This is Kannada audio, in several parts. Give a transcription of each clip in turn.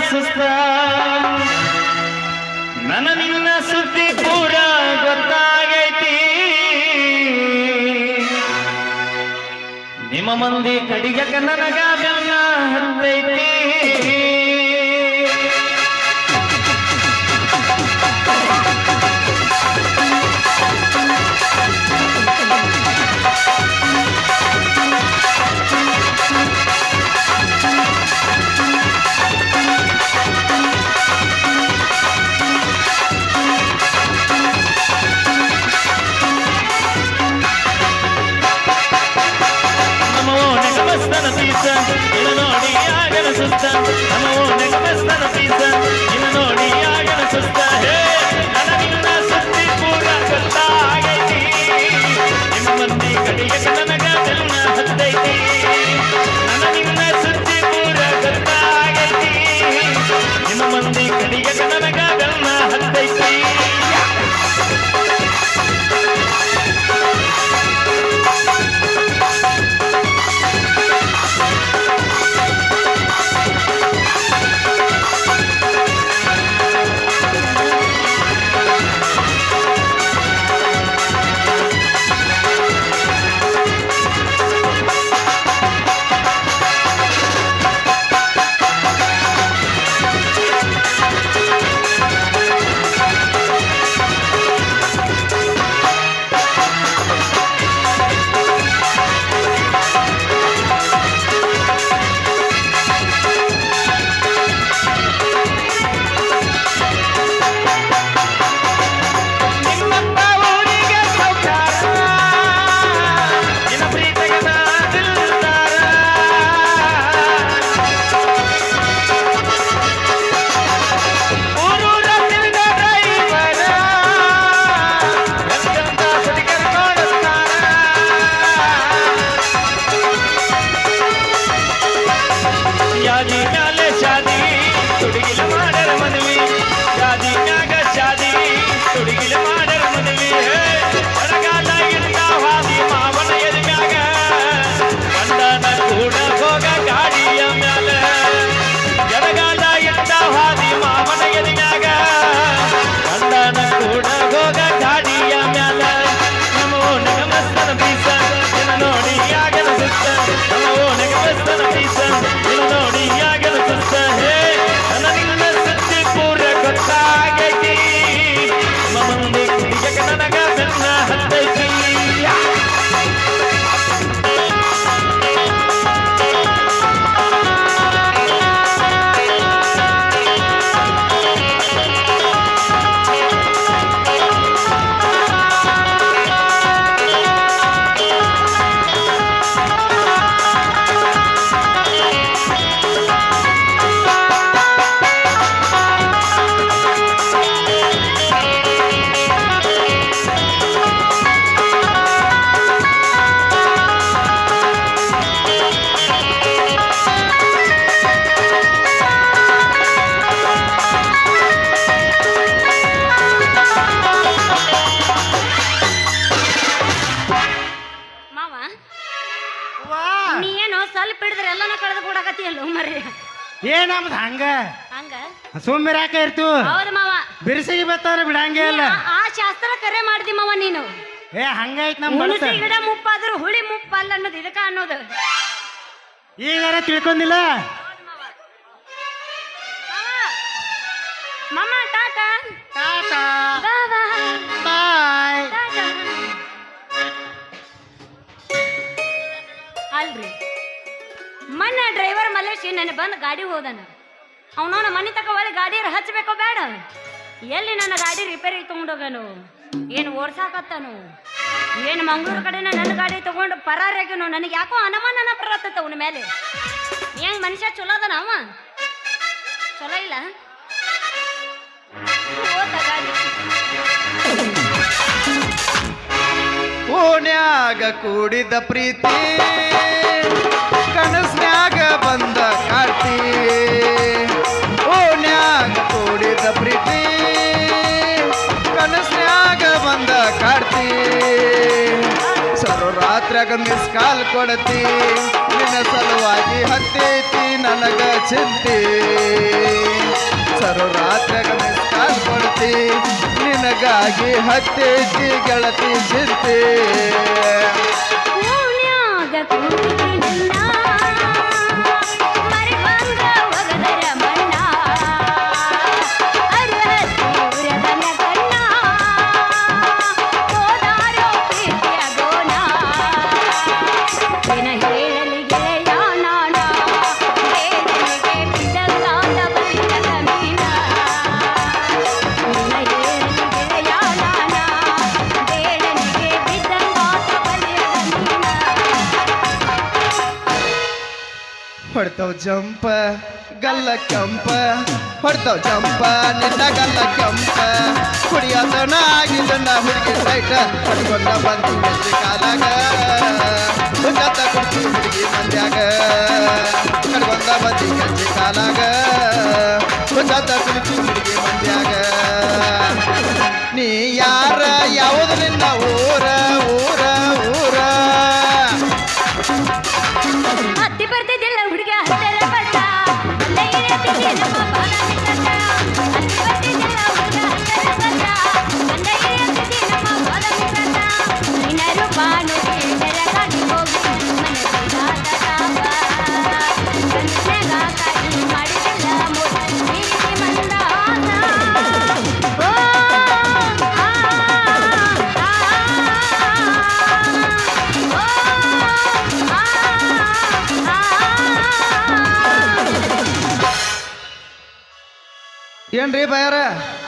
ಸುಸ್ತ ನನ್ನ ನಿನ್ನ ಸುದ್ದಿ ಪೂರ ಗೊತ್ತಾಗೈತಿ ನಿಮ್ಮ ಮಂದಿ ಕಡಿಗಕ ನನಗ ಬೆನ್ನ ಹತ್ತೈತಿ ನೋಡಿ ಆಗನ ಸುಸ್ತ ನಮೋ ನೆಗಮಸ್ತನ ಪೀಸ ಇನ್ನ ನೋಡಿ ಆಗನ ಸುಸ್ತ ಹೇ ನನ್ನ ನಿನ್ನ ಸುದ್ದಿ ಪೂರ ಗೊತ್ತಾಗೈತಿ ನಿಮ್ಮ ಮಂದಿ ಕಡಿಯಕ ನನಗ ಬೆನ್ನ ಹತ್ತೈತಿ ನನ್ನ ನಿನ್ನ ಸುದ್ದಿ ಪೂರ ಗೊತ್ತಾಗೈತಿ ನಿಮ್ಮ ಮಂದಿ ಕಡಿಯಕ ನನಗ ಬೆನ್ನ ಹತ್ತೈತಿ ಏನಮ್ದು ಹಂಗ ಹಂಗ ಸುಮ್ಮಿರಾಕ ಇರ್ತು ಹೌದು ಮಾವ ಬಿರ್ಸಿಗೆ ಬರ್ತಾರ ಬಿಡಂಗೆ ಇಲ್ಲ ಆ ಶಾಸ್ತ್ರ ಕರೆ ಮಾಡ್ದಿ ಮಾವ ನೀನು ಏ ಹಂಗಾಯ್ತು ನಮ್ ಹುಣಸಿ ಗಿಡ ಮುಪ್ಪಾದ್ರೂ ಹುಳಿ ಮುಪ್ಪಲ್ಲ ಅನ್ನೋದು ಇದಕ್ಕ ಅನ್ನೋದು ಈಗಾರ ತಿಳ್ಕೊಂಡಿಲ್ಲ ಮಾಮ ಟಾಟಾ ಟಾಟಾ ಬಾಯ್ ಬಾಯ್ ಅಲ್ರಿ ಮೊನ್ನೆ ಡ್ರೈವರ್ ಮಲೇಶಿ ನನ್ನ ಬಂದು ಗಾಡಿ ಹೋದನ ಅವನವನ ಮನೆ ತಕ ಒಳ್ಳೆ ಗಾಡಿ ಹಚ್ಚಬೇಕೋ ಬೇಡ ಎಲ್ಲಿ ನನ್ನ ಗಾಡಿ ರಿಪೇರಿ ತಗೊಂಡೋಗನು ಏನು ಓಡ್ಸಾಕತ್ತನು ಏನು ಮಂಗಳೂರು ಕಡೆನ ನನ್ನ ಗಾಡಿ ತಗೊಂಡು ಪರಾರಾಗ್ಯನು ನನಗೆ ಯಾಕೋ ಅನುಮಾನನ ಬರತ್ತ ಅವನ ಮೇಲೆ ಹೆಂಗ್ ಮನುಷ್ಯ ಚಲೋ ಅದನ ಅವ ಚಲೋ ಇಲ್ಲ ಓದ ಗಾಡಿ ಓಣ್ಯಾಗ ಕೂಡಿದ ಪ್ರೀತಿ ಕನಸ್ನ್ಯಾಗ ಬಂದ ಕಾಡ್ತಿ ಓಣ್ಯಾಗ ಕೂಡಿದ ಪ್ರೀತಿ ಕನಸ್ನ್ಯಾಗ ಬಂದ ಕಾಡ್ತಿ ಸರೋ ರಾತ್ರ್ಯಾಗ ಮಿಸ್ ಕಾಲ್ ಕೊಡತಿ ನಿನ್ನ ಸಲುವಾಗಿ ಹತ್ತೈತಿ ನನಗ ಚಿಂತೆ ಸರು ರಾತ್ರಿಯಾಗ ಮಿಸ್ ಕಾಲ್ ಕೊಡ್ತಿ ನಿನಗಾಗಿ ಹತ್ತೈತಿ ಗೆಳತಿ ಚಿಂತೆ ಓಣ್ಯಾಗ ಕೂತಿ ನನ್ನ ಮರೆವಂಗ ಒಗದರ ಮಣ್ಣ ಅರಹತ್ತೂರದ ಮ್ಯಾಗಣ್ಣ ಹೋದಾರೋ ಪ್ರೀತಿಯ ಗೋಣ ನಿನ ಹೇಳಲಿ ಗೆಳೆಯ ನಾಣ ಬೇಡನಿಗೆ ಬಿದ್ದಂಗಾದ ಬಲಿಯದ ಮೀನ ನಿನ ಹೇಳಲಿ ಗೆಳೆಯ ನಾಣ ಬೇಡನಿಗೆ ಬಿದ್ದಂಗಾದ ಬಲಿಯದ ಮೀನ ಹೊಡ್ತಾವ್ ಜಂಪ ಗಲ್ಲ ಕಂಪ ಹೊಡ್ತಾವ್ ಜಂಪ ನಿನ್ನ ಗಲ್ಲ ಕಂಪ ಕುಡಿಯೋದನ ಆಗಿದ್ದನ್ನ ಹುಡುಗಿ ಸೈಟ ಹೊಡ್ಕೊಂಡ ಬಂದು ಮೆಚ್ಚಿ ಕಾಲಾಗ ಹುಡ್ಕತ್ತ ಕುಡ್ತಿ ಹುಡುಗಿ ಮಂದ್ಯಾಗ ಕಡ್ಕೊಂಡ ಬಂದು ಮೆಚ್ಚಿ ಕಾಲಾಗ ಹುಡ್ಕತ್ತ ಕುಡ್ತಿ ಹುಡುಗಿ ಮಂದ್ಯಾಗ ನೀ ಯಾರ ಯಾವುದು ನಿನ್ನ ಊರ ಊರ ಊರ ಹತ್ತಿ ಬರ್ತಿದ್ದಿಲ್ಲ ಹುಡುಗ ಹತ್ತರ ಬರ್ತ ಅಲ್ಲೇ ಇಳಿಯುತ್ತಿದ್ದೆ ನಮ್ಮ ಬಾಲ ನಿಂತಂತ ಹತ್ತಿ ಬರ್ತಿದ್ದಿಲ್ಲ ಹುಡುಗ ಹತ್ತರ ಬರ್ತ ಅಲ್ಲೇ ಇಳಿಯುತ್ತಿದ್ದೆ ನಮ್ಮ ಬಾಲ ನಿಂತಂತ ನಿನ್ನ ರೂಪ ನೋಡಿ ನೆರಗಾಗಿ ಹೋಗಿ ಮನಸ್ಸಿಗಾದ ತಾಪ ಕನಸ್ನಾಗ ಕಾಡಿ ಮಾಡಿದಿಲ್ಲ ಮೋಸ ಪ್ರೀತಿ ಮಂದಾಸ ಓ ಆ ಏನ್ರಿ ಬಯಾರ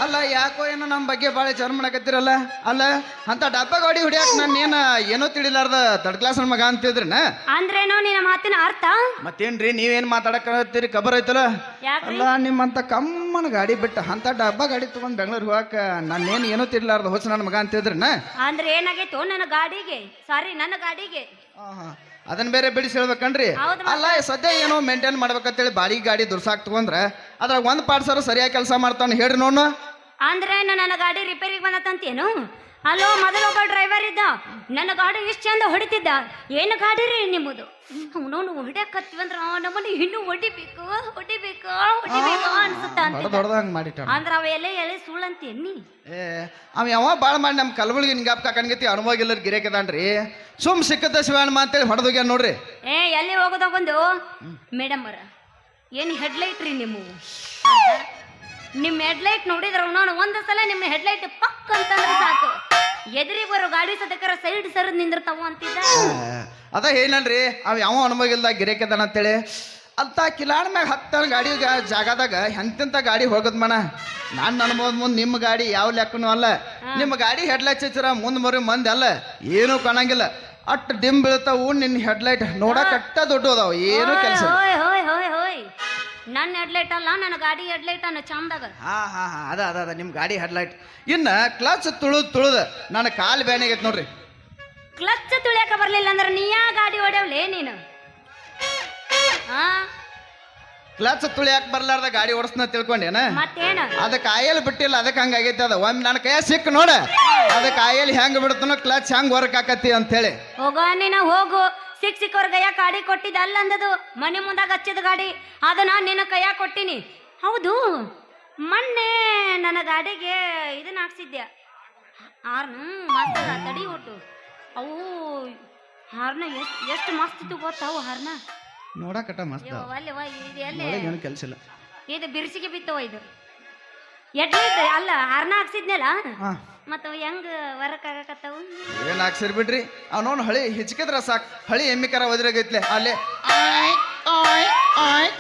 ಅಲ್ಲ ಯಾಕೋ ಏನೋ ನಮ್ಮ ಬಗ್ಗೆ ಭಾಳ ವಿಚಾರ ಮಾಡಕತ್ತೀರಲ್ಲ ಅಲ್ಲ ಅಂತ ಡಬ್ಬ ಗಾಡಿ ಹೊಡಿಯಾಕ ನಾನು ಏನೋ ತಿಳಿಲಾರ್ದ ತರ್ಡ್ ಕ್ಲಾಸ್ ಮಗ ಅಂತಿದ್ರನ ಅಂದ್ರೇನೋ ನಿನ್ನ ಮಾತಿನ ಅರ್ಥ ಮತ್ತೇನ್ರಿ ನೀವೇನ್ ಮಾತಾಡಕತ್ತೀರಿ ಖಬರ್ ಐತಲ್ಲ ಯಾಕ್ರಿ? ಅಲ್ಲ ನಿಮ್ಮಂತ ಕಮ್ಮನ ಗಾಡಿ ಬಿಟ್ಟು ಅಂತ ಡಬ್ಬ ಗಾಡಿ ತಗೊಂಡ್ ಬೆಂಗಳೂರು ಹೋಗಾಕ ನಾನೇನು ಏನೋ ತಿಳಿಲಾರ್ದ ಹೊಸ ನನ್ನ ಮಗ ಅಂತಿದ್ರನ ಅಂದ್ರೆ ಏನಾಗೈತು ನನ್ನ ಗಾಡಿಗೆ ಸಾರಿ ನನ್ನ ಗಾಡಿಗೆ ಅದನ್ನ ಬೇರೆ ಬಿಡಿಸಿ ಹೇಳ್ಬೇಕನ್ರಿ ಹೌದು ಅಲ್ಲ ಸದ್ಯ ಏನೋ ಮೇಂಟೈನ್ ಮಾಡ್ಬೇಕಂತೇಳಿ ಬಾಡಿಗೆ ಗಾಡಿ ದುರ್ಸಾಕ್ ತಗೊಂಡ್ರ ಅದ್ರಾಗ ಒಂದ್ ಪಾರ್ಟ್ ಸರ್ ಸರಿಯಾಗಿ ಕೆಲಸ ಮಾಡ್ತಾನೆ ಹೇಳ್ರಿ ನೋಡು ಅಂದ್ರೆ ನನ್ನ ಗಾಡಿ ರಿಪೇರಿಗೆ ಬಂದತ್ತಂತೇನು ಅಲ್ಲೋ ಮೊದಲೊಬ್ಬ ಡ್ರೈವರ್ ಇದ್ದ ನನ್ನ ಗಾಡಿ ಇಷ್ಟು ಚಂದ ಹೊಡಿತಿದ್ದ ಏನು ಗಾಡಿ ರೀ ನಿಮ್ಮದು ಅವನವನು ಹೊಡ್ಯಾಕತ್ತೀವಂದ್ರ ನಮ್ಮನ್ನು ಇನ್ನೂ ಹೊಡಿಬೇಕು ಹೊಡಿಬೇಕು ಹೊಡಿಬೇಕು ಅನ್ಸುತ್ತ ಅಂತ ದೊಡ್ಡದ ಹಂಗೆ ಮಾಡಿಟ್ಟ ಅಂದ್ರ ಅವ ಎಲೆ ಸುಳ್ಳಂತೇನಿ ಏ ಅವ ಯಾವ ಭಾಳ ಮಾಡಿ ನಮ್ಮ ಕಲಬುಳಿಗೆ ನಿಂಗಾಪ್ ಕಾಕನ್ಗತಿ ಅನುಭವ ಇಲ್ಲರ್ ಗಿರೇಕದಾನ್ರಿ ಸುಮ್ ಸಿಕ್ಕದ ಶಿವಣ್ಣ ಅಂತೇಳಿ ಹೊಡೆದೋಗ್ಯಾನ ನೋಡ್ರಿ ಏ ಎಲ್ಲಿ ಹೋಗೋದೊಂದು ಮೇಡಮ್ ಅವರ ಏನು ಹೆಡ್ಲೈಟ್ ರೀ ನಿಮ್ಮವು ನಿಮ್ಮ ಹೆಡ್ಲೈಟ್ ನೋಡಿದ್ರ ನಾನು ಒಂದು ಸಲ ನಿಮ್ಮ ಹೆಡ್ಲೈಟ್ ಪಕ್ ಅಂತಂದ್ರೆ ಸಾಕು ಎದುರಿಗೆ ಬರೋ ಗಾಡಿ ಸದಕರ ಸೈಡ್ ಸರಿದ್ ನಿಂದಿರ್ತಾವ ಅಂತಿದ್ದ ಅದ ಏನಲ್ರಿ ಅವ ಯಾವ ಅನುಭವ ಇಲ್ಲ ಗಿರೇಕದಾನ ಅಂತೇಳಿ ಅಂತ ಕಿಲಾಣ ಮ್ಯಾಗ ಹತ್ತಾರ ಗಾಡಿ ಜಾಗದಾಗ ಎಂತೆಂತ ಗಾಡಿ ಹೋಗದ್ ಮಣ ನಾನು ಅನ್ಬೋದು ಮುಂದೆ ನಿಮ್ಮ ಗಾಡಿ ಯಾವ ಲೆಕ್ಕನೂ ಅಲ್ಲ ನಿಮ್ಮ ಗಾಡಿ ಹೆಡ್ಲೈಟ್ ಹಚ್ಚಿರ ಮುಂದ್ ಮರಿ ಮಂದಿ ಅಲ್ಲ ಏನೂ ಕಾಣಂಗಿಲ್ಲ ಅಟ್ ಡಿಮ್ ಬೀಳ್ತಾವು ನಿನ್ನ ಹೆಡ್ಲೈಟ್ ನೋಡಕ್ ಅಟ್ಟ ದೊಡ್ಡ ಅದಾವ ಏನೂ ಕೆಲಸ ಹೋಯ್ ಹೋಯ್ ಹೋಯ್ ಹೋಯ್ ನನ್ನ ಹೆಡ್ಲೈಟ್ ಅಲ್ಲ ನನ್ನ ಗಾಡಿ ಹೆಡ್ಲೈಟ್ ಅನ್ನ ಚಂದಾಗ ಹಾ ಅದ ನಿಮ್ಮ ಗಾಡಿ ಹೆಡ್ಲೈಟ್ ಇನ್ನ ಕ್ಲಚ್ ತುಳುದ ನನ್ನ ಕಾಲು ಬ್ಯಾನಿಗೈತೆ ನೋಡ್ರಿ ಕ್ಲಚ್ ತುಳಿಯಾಕ ಬರ್ಲಿಲ್ಲ ಅಂದ್ರೆ ನೀ ಯಾ ಗಾಡಿ ಹೊಡೆವ್ಲೇ ನೀನು ಹಾ ಕ್ಲಚ್ ತುಳಿಯಾಕ ಬರ್ಲಾರ್ದ ಗಾಡಿ ಓಡಿಸ್ನ ತಿಳ್ಕೊಂಡೇನ ಮತ್ತೇನು ಅದಕ್ಕೆ ಆಯಲ್ ಬಿಟ್ಟಿಲ್ಲ ಅದಕ್ಕೆ ಹಂಗಾಗೈತೆ ಅದ ಒಮ್ಮೆ ನನ್ನ ಕೈಯ ಸಿಕ್ ನೋಡ ಅದಕ್ಕೆ ಆಯಲ್ ಹೆಂಗ್ ಬಿಡ್ತಾನೋ ಕ್ಲಚ್ ಹೆಂಗ್ ವರ್ಕ್ ಆಕತಿ ಅಂತ ಹೇಳಿ ಹೋಗೋ ನೀನ ಹೋಗು ಸಿಕ್ಕವ್ರ ಕೈಯಾಗ ಗಾಡಿ ಕೊಟ್ಟಿದ್ದ ಅಲ್ಲ ಅಂದದು ಮನೆ ಮುಂದಾಗ ಹಚ್ಚಿದ ಗಾಡಿ ಅದನ್ನ ನಿನ್ನ ಕೈಯಾಗ ಕೊಟ್ಟಿನಿ ಹೌದು ಮೊನ್ನೆ ನನ್ನ ಗಾಡಿಗೆ ಇದನ್ನ ಹಾಕ್ಸಿದ್ದೆ ಹಾರ್ನ ಮಸ್ತ್ ಅದ, ತಡಿ ಒಟ್ಟು ಅವು ಹಾರ್ನ ಎಷ್ಟು ಮಸ್ತ್ ಇತ್ತು ಗೊತ್ತಾವು ಹಾರ್ನ ನೋಡಕಟ ಮಸ್ತ್ ಅಲ್ಲಿ ಇದು ಎಲ್ಲಿ ಏನು ಕೆಲಸ ಇಲ್ಲ ಇದು ಬಿರ್ಸಿಗೆ ಬಿತ್ತವ ಇದು ಎಡ್ಲೈಟ್ ಅಲ್ಲ ಹಾರ್ನ ಹಾಕ್ಸಿದ್ನಲ್ಲ ಮತ್ತ ಹೆಂಗ ವರ್ಕ್ ಆಗಕತ್ತಾವು ಏನ್ ಹಾಕ್ಸಿರ್ ಬಿಡ್ರಿ ಅವ್ನವ್ನು ಹಳಿ ಹಿಚ್ಕಿದ್ರ ಸಾಕ್ ಹಳಿ ಎಮ್ಮಿಕರ ಒದ್ರಾಗೈತ್ಲೆ ಅಲ್ಲೇ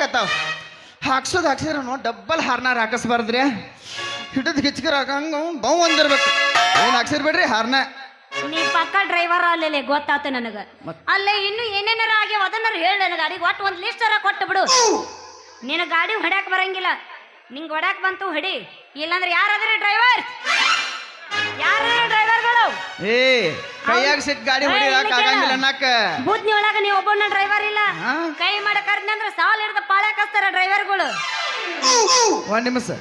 ಕತ್ತಾವ್ ಹಾಕ್ಸಿರ ಡಬ್ಬಲ್ ಹಾರ್ನಾರ್ ಹಾಕಿಸ್ಬಾರ್ದ್ರಿ ಹಿಡಿದ್ ಹಿಚ್ಕಿರ ಹಂಗ ಬೌ ಅಂದಿರ್ಬೇಕು ಏನ್ ಹಾಕ್ಸಿರ್ ಬಿಡ್ರಿ ಹಾರ್ನ ನೀ ಪಕ್ಕ ಡ್ರೈವರ್ ಅಲ್ಲೇ ಗೊತ್ತಾತ ನನಗ ಅಲ್ಲೇ ಇನ್ನು ಏನೇನಾರ ಆಗ್ಯಾವ ಅದನ್ನಾರ ಹೇಳ ನನ್ನ ಗಾಡಿಗೆ ಒಟ್ಟು ಒಂದು ಲಿಸ್ಟ್ ಕೊಟ್ಟು ಬಿಡು ನಿನ್ನ ಗಾಡಿ ಹೊಡ್ಯಾಕ ಬರಂಗಿಲ್ಲ ನಿಂಗೆ ಹೊಡ್ಯಾಕ ಬಂತು ಹೊಡಿ ಇಲ್ಲಾಂದ್ರೆ ಯಾರಾದ್ರೆ ಡ್ರೈವರ್ ಡ್ರೈವರ್ಗಳು ಏ ಕೈಯಾಗ ಸಿಕ್ ಗಾಡಿ ಹೊಡಿಯಾಕ ಆಗಂಗಿಲ್ಲ ಅನ್ನಕ ಬೂತ್ನಿ ಒಳಗ ನೀವು ಒಬ್ಬನ ಡ್ರೈವರ್ ಇಲ್ಲ ಹಾ? ಕೈ ಮಾಡಕ್ ಕರ್ದ್ನಂದ್ರ ಸಾಲ್ ಹಿಡ್ದ ಪಾಳ್ಯಾಕ ಹಚ್ತಾರ ಡ್ರೈವರ್ಗಳು ಒಂದ್ ನಿಮಿಷ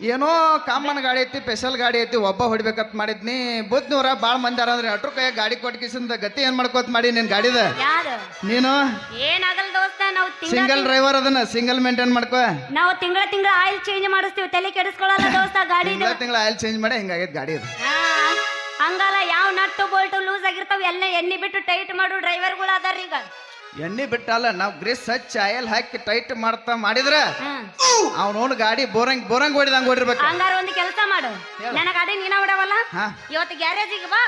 ಏನೋ ಕಾಮನ್ ಗಾಡಿ ಐತಿ ಸ್ಪೆಷಲ್ ಗಾಡಿ ಐತಿ ಒಬ್ಬ ಹೊಡಿಬೇಕಂತ ಮಾಡಿದ್ನಿ ಬುದ್ನೂರ ಭಾಳ ಮಂದಿ ಅಂದ್ರೆ ಅಟ್ರ ಕೈಯಾಗ ಗಾಡಿ ಕೊಟ್ಕಿಸಿಂದ ಗತಿ ಏನ್ ಮಾಡ್ಕೋತ ಮಾಡಿ ನಿನ್ ಗಾಡಿದ ಯಾರು ನೀನು ಏನಾಗಲ್ಲ ದೋಸ್ತ ನಾವು ಸಿಂಗಲ್ ಡ್ರೈವರ್ ಅದನ್ನ ಸಿಂಗಲ್ ಮೇಂಟೈನ್ ಮಾಡ್ಕೋ. ನಾವು ತಿಂಗಳ ಆಯಿಲ್ ಚೇಂಜ್ ಮಾಡಿಸ್ತೀವಿ, ತಲೆ ಕೆಡಿಸ್ಕೊಳ್ಳಲ್ಲ ದೋಸ್ತ ಗಾಡಿ ತಿಂಗಳ ಆಯಿಲ್ ಚೇಂಜ್ ಮಾಡಿ ಹಿಂಗಾಗೈತೆ ಗಾಡಿ ಅದು. ಹಂಗಲ್ಲ, ಯಾವ ನಟ್ಟು ಬೋಲ್ಟು ಲೂಸ್ ಆಗಿರ್ತಾವ ಎಲ್ಲ ಎಣ್ಣೆ ಬಿಟ್ಟು ಟೈಟ್ ಮಾಡು ಡ್ರೈವರ್ಗಳು ಅದಾರ ಈಗ. ಎಣ್ಣೆ ಬಿಟ್ಟಲ್ಲ, ನಾವು ಗ್ರೀಸ್ ಹಚ್ಚಿ ಆಯಿಲ್ ಹಾಕಿ ಟೈಟ್ ಮಾಡಿದ್ರ ಅವನವನು ಗಾಡಿ ಬೋರಂಗ್ ಹೊಡಿದಂಗ್ ಹೊಡಿರ್ಬೇಕು. ಹಂಗಾರ ಒಂದು ಕೆಲಸ ಮಾಡು, ನನ್ನ ಗಾಡಿ ನೀನ ಹೊಡವಲ್ಲ, ಇವತ್ತು ಗ್ಯಾರೇಜಿಗೆ ಬಾ,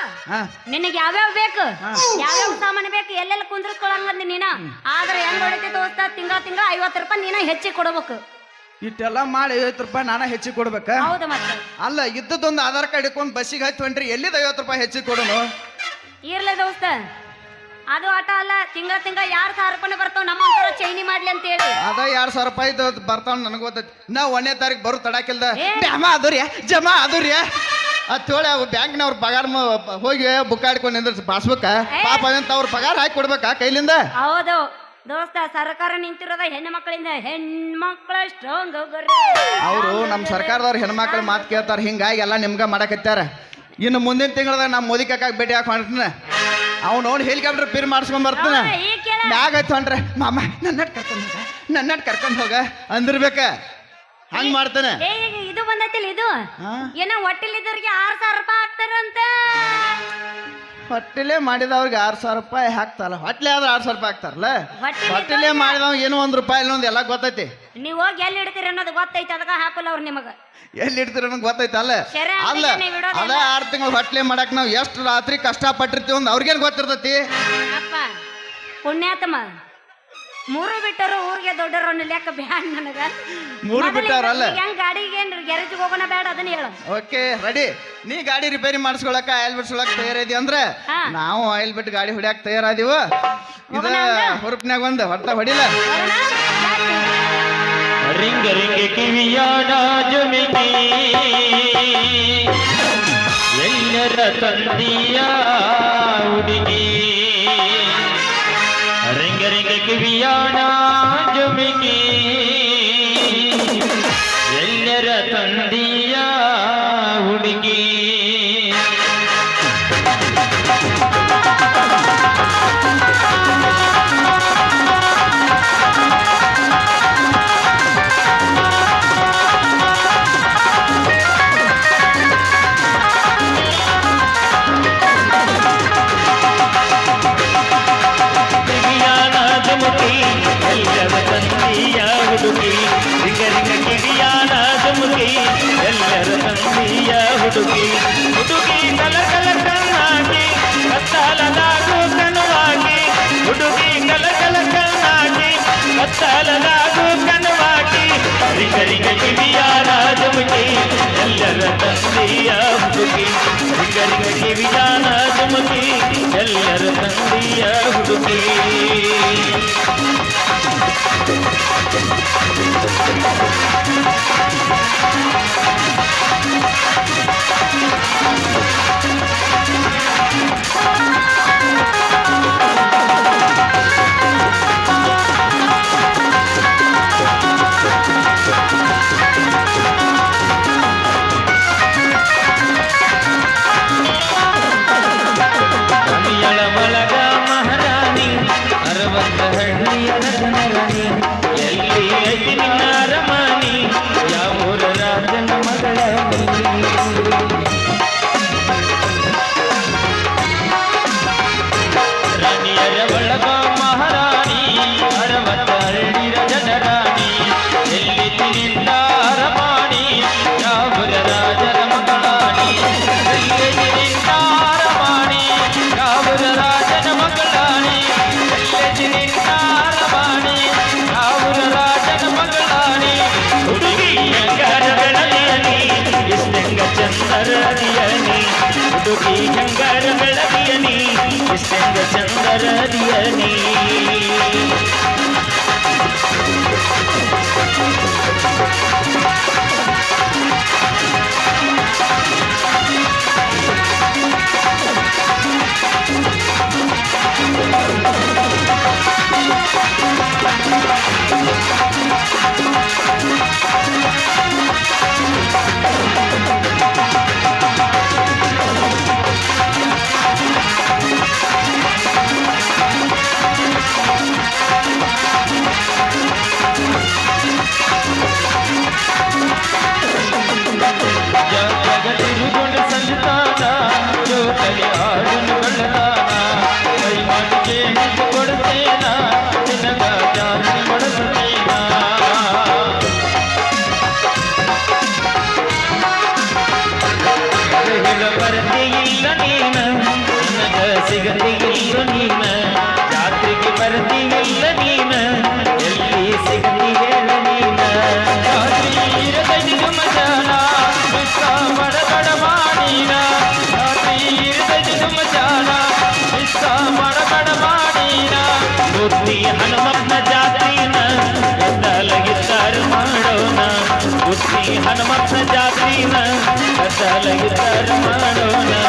ನಿನಗೆ ಯಾವ್ಯಾವ ಬೇಕು, ಯಾವ್ಯಾವ ಸಾಮಾನು ಬೇಕು, ಎಲ್ಲೆಲ್ಲ ಕುಂದ್ರಿಸ್ಕೊಳಂಗಂದ ನೀನ. ಆದ್ರೆ ಹೆಂಗ್ ಹೊಡಿತಿ ದೋಸ್ತ, ತಿಂಗಳ 50 ರೂಪಾಯಿ ನೀನ ಹೆಚ್ಚಿಗೆ ಕೊಡ್ಬೇಕು. ಇಟ್ಟೆಲ್ಲ ಮಾಡಿ 50 ರೂಪಾಯಿ ನಾನ ಹೆಚ್ಚಿಗೆ ಕೊಡ್ಬೇಕ? ಹೌದು ಮತ್ತೆ. ಅಲ್ಲ, ಇದ್ದದೊಂದು ಆಧಾರ್ ಕಾರ್ಡ್ ಇಟ್ಕೊಂಡು ಬಸ್ಸಿಗೆ ಹತ್ತಿ ಹೊಂಟ್ರಿ, ಎಲ್ಲಿದ 50 ರೂಪಾಯಿ ಹೆಚ್ಚಿಗೆ ಕೊಡೋನು? ಇರ್ಲಿ ದೋಸ್ತ, ಅದು ಆಟ ಅಲ್ಲ, ತಿಂಗಳ 2,000 ರೂಪಾಯಿ ಬರ್ತಾವ ನಮ್ಮ ಒಂಥರ ಚೈನಿ ಮಾಡ್ಲಿ ಅಂತ ಹೇಳಿ. ಅದ 2,000 ರೂಪಾಯಿ ಬರ್ತಾವ ನನಗೆ ಗೊತ್ತೈತಿ. ನಾ 1ನೇ ತಾರೀಕು ಬರೋ ತಡಾಕಿಲ್ದ ಜಮಾ ಅದುರಿ ಅತ್ತೇಳಿ ಅವು ಬ್ಯಾಂಕ್ನವ್ರ ಪಗಾರ ಹೋಗಿ ಬುಕ್ ಆಡ್ಕೊಂಡು ನಿಂದ್ರ ಪಾಸ್ಬುಕ್ ಪಾಪ ಅಂತ ಅವ್ರ ಪಗಾರ ಹಾಕಿ ಕೊಡ್ಬೇಕಾ ಕೈಲಿಂದ? ಹೌದು ದೋಸ್ತ, ಸರ್ಕಾರ ನಿಂತಿರೋದ ಹೆಣ್ಣು ಮಕ್ಕಳಿಂದ, ಹೆಣ್ಮಕ್ಳ ಸ್ಟ್ರಾಂಗ್. ಅವರು ನಮ್ಮ ಸರ್ಕಾರದವ್ರ ಹೆಣ್ಮಕ್ಳು ಮಾತು ಕೇಳ್ತಾರ, ಹಿಂಗಾಗಿ ಎಲ್ಲ ನಿಮ್ಗ ಮಾಡಕತ್ತಾರ. ಇನ್ನು ಮುಂದಿನ ತಿಂಗಳದಾಗ ನಮ್ಮ ಮೋದಿ ಕಾಕಾಗ ಭೇಟಿ ಹಾಕೊಂಡ್ನ ಅವ್ನು ನೋಡಿ ಹೆಲಿಕಾಪ್ಟರ್ ಪಿರ್ ಮಾಡಿಸ್ಕೊಂಡ್ ಬರ್ತಾನ. ಮ್ಯಾಗ ಆಯ್ತು ಹೊಂಟ್ರೆ ಮಾಮ ನನ್ನ ಕರ್ಕೊಂಡು ಹೋಗ ಅಂದಿರ್ಬೇಕ. ಹಂಗ್ ಮಾಡ್ತಾನೆ. ಇದು ಬಂದೈತಿಲ್ಲ, ಇದು ಏನೋ ಹೊಟ್ಟೆಲಿದ್ದವ್ರಿಗೆ 6,000 ರೂಪಾಯಿ ಹಾಕ್ತಾರಂತ. ಹೊಟ್ಟೆಲೆ ಮಾಡಿದವ್ರಿಗೆ 6,000 ರೂಪಾಯಿ ಹಾಕ್ತಾರಲ್ಲ, ಹೊಟ್ಲೆ ಆದ್ರೆ 6,000 ರೂಪಾಯಿ ಹಾಕ್ತಾರಲ್ಲ. ಹೊಟ್ಟೆಲೆ ಮಾಡಿದವ್ ಏನೋ 1 ರೂಪಾಯಿ ಇನ್ನೊಂದು ಎಲ್ಲ ಗೊತ್ತೈತಿ. ನೀವು ಹೋಗಿ ಎಲ್ಲಿ ಇಡ್ತೀರಿ ಅನ್ನೋದು ಗೊತ್ತೈತಿ, ಅದಕ್ಕೆ ಹಾಕಲ್ಲ ಅವ್ರು ನಿಮಗ. ಎಲ್ಲಿ ಇಡ್ತೀರ ಅನ್ನೋದು ಗೊತ್ತೈತಿ ಅಲ್ಲ. ಅಲ್ಲ ಅದ 6 ತಿಂಗಳು ಹೊಟ್ಲೆ ಮಾಡಕ್ ನಾವು ಎಷ್ಟು ರಾತ್ರಿ ಕಷ್ಟ ಪಟ್ಟಿರ್ತೀವಿ ಅಂತ ಅವ್ರಿಗೇನು ಗೊತ್ತಿರ್ತೈತಿ? ಅಪ್ಪ ಪುಣ್ಯಾತ್ಮ, 3 ಬಿಟ್ಟರು ಊರಿಗೆ ದೊಡ್ಡರು ಲೆಕ್ಕ ಬ್ಯಾಡ ನನಗ. 3 ಬಿಟ್ಟವ್ರಲ್ಲ, ಹೆಂಗ್ ಗಾಡಿಗೆ ಗ್ಯಾರೇಜ್ ಹೋಗೋಣ ಬೇಡ, ಅದನ್ನ ಹೇಳ. Okay ready. ನೀ ಗಾಡಿ ರಿಪೇರಿ ಮಾಡಿಸ್ಕೊಳಕ ಆಯಿಲ್ ಬಿಡ್ಸ್ಕೊಳಕ್ ತಯಾರಿದಿ ಅಂದ್ರೆ ನಾವು ಆಯಿಲ್ ಬಿಟ್ಟು ಗಾಡಿ ಹೊಡ್ಯಾಕ ತಯಾರಾದಿವ. ಇದ ಹುರುಪ್ನ್ಯಾಗ ಒಂದು ಹೊಡ್ತಾ ಹೊಡಿಲ್ಲ. ರಿಂಗ ಕಿವಿಯಾಡ ಜಮಿಗಿ ಎಲ್ಲರ ತಂದಿಯ ಹುಡುಗಿ. ರಿಂಗ ಕಿವಿಯಾಡ ಜಮಿಗಿ ಎಲ್ಲರ ತಂದಿಯ ಹುಡುಗಿ. ಹುಡುಗಿ ಕಲಕಲ ಕಣ್ಣಾಗಿ ಕತ್ತಾಲದಾಗು ಕಣವಾಗಿ, ಹುಡುಗಿ ಕಲಕಲ ಕಣ್ಣಾಗಿ ಕತ್ತಾಲದಾಗು ಕಣವಾಗಿ. ರಿಂಗ ಕಿವಿಯ ರಾಜಮುಖಿ ಎಲ್ಲರ ತಂದೆಯ ಹುಡುಗಿ. ರಿಂಗ ಕಿವಿಯ ರಾಜಮುಖಿ ಎಲ್ಲರ ತಂದೆಯ ಹುಡುಗಿ. ಬಳಗ ಮಹಾರಾಣಿ 60 ಹಳ್ಳಿಯ ಜನರಾಣಿ, ಎಲ್ಲಿ ಐತಿ ನಿನ್ನ ಅರಮನಿ, ಯಾವೂರ ರಾಜನ ಮಗಳ ರಾಣಿಯರ ಬಳಗ ಮಹಾರಾಣಿ 60 ಹಳ್ಳಿಯ ಜನರಾಣಿ, ಎಲ್ಲಿ ನಿನ್ನ ಅರಮನಿ, ಯಾವೂರ ರಾಜನ ಮಗಳಾಣಿ, ಎಲ್ಲಿ ನಿನ್ನ ಅರಮನಿ, ಯಾವೂರ ರಾಜನ ಮಗಳಾಣಿ, ಎಲ್ಲಿ ನಿನ್ನ ಅರಮನಿ, ಯಾವೂರ ರಾಜನ ಮಗಳಾಣಿ. ಹುಡುಗಿ ಹೆಂಗಾರ ಬೆಳದಿಯನಿ ಇಷ್ಟೆಂಗ ಚಂದರದಿಯನಿ, ಹುಡುಗಿ ಹೆಂಗಾರ ಬೆಳದಿಯನಿ ಇಷ್ಟೆಂಗ ಚಂದರದಿಯನಿ. ಹನುಮಪ್ಪನ ಜಾತ್ರಿನ ಕತ್ತಲ ಗಿತ್ತಾರ ಮಾಡೋಣ